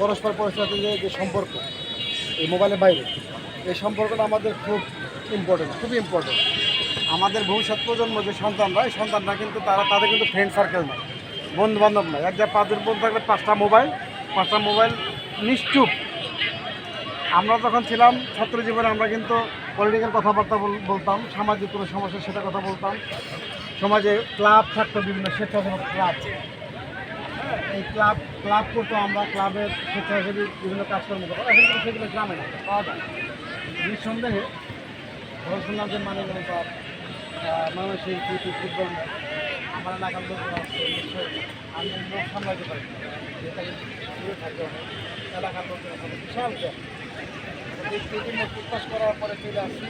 পরস্পর পরস্পর যে সম্পর্ক এই মোবাইলের বাইরে, এই সম্পর্কটা আমাদের খুব ইম্পর্টেন্ট, খুবই ইম্পর্টেন্ট। আমাদের ভবিষ্যৎ প্রজন্ম যে সন্তানরা, এই সন্তানরা কিন্তু তাদের কিন্তু ফ্রেন্ড সার্কেল নাই, বন্ধু বান্ধব নাই। এক জায়গায় পাঁচজন বন্ধু থাকলে পাঁচটা মোবাইল নিশ্চুপ। আমরা যখন ছিলাম ছাত্র জীবনে, আমরা কিন্তু পলিটিক্যাল কথাবার্তা বলতাম, সামাজিক কোনো সমস্যা সেটা কথা বলতাম। সমাজে ক্লাব থাকতো, বিভিন্ন স্বেচ্ছাসেবক ক্লাব, এই ক্লাব করতো, আমরা ক্লাবের স্বেচ্ছাসেবী বিভিন্ন কাজকর্ম করতাম। এখন কিন্তু সেগুলো গ্রামে না, পাওয়া যায়। নিঃসন্দেহে ধরে শুনলাম যে মানিকগঞ্জ মানুষের ফুটবল ম্যাচ আমার এলাকার লোক আসছে, নিশ্চয়ই আমি লোক সামলাতে পারি, যেটা কিন্তু দূরে থাকতে হবে। এলাকার লোকের সাথে বিশাল ব্যাপ এই বিভিন্ন প্রকাশ করার পরে চলে আসছি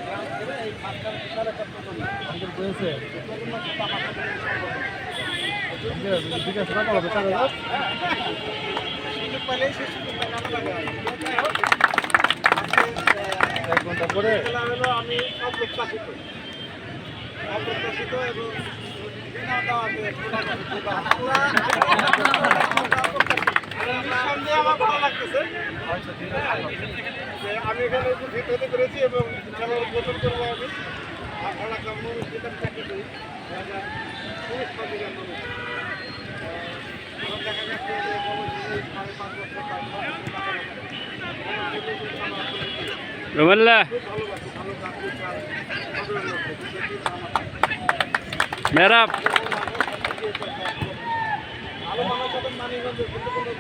গ্রাম থেকে। এই মাঝখানে বিশাল একটা প্রজন্ম আমাদের রয়েছে, প্রজন্ম কিন্তু আমার সাথে ঠিক আছে, কথা হবে সুযোগ পাইলেই সে সুযোগ এক ঘন্টা পরে হলো। আমি অপ্রত্যাশিত এবং বিনা দাওয়াতে আমার ভালো লাগতেছে যে আমি এখানে উপস্থিত হতে পেরেছি এবং খেলার উদ্বোধন করবো। আমি এলাকার মানুষ যেটা চাকরি করি, দেখা যাচ্ছে যে 5.5 বছর রুমাল্লা মেরাব ভালো মানুষ মানিগঞ্জের কিন্তু কোনো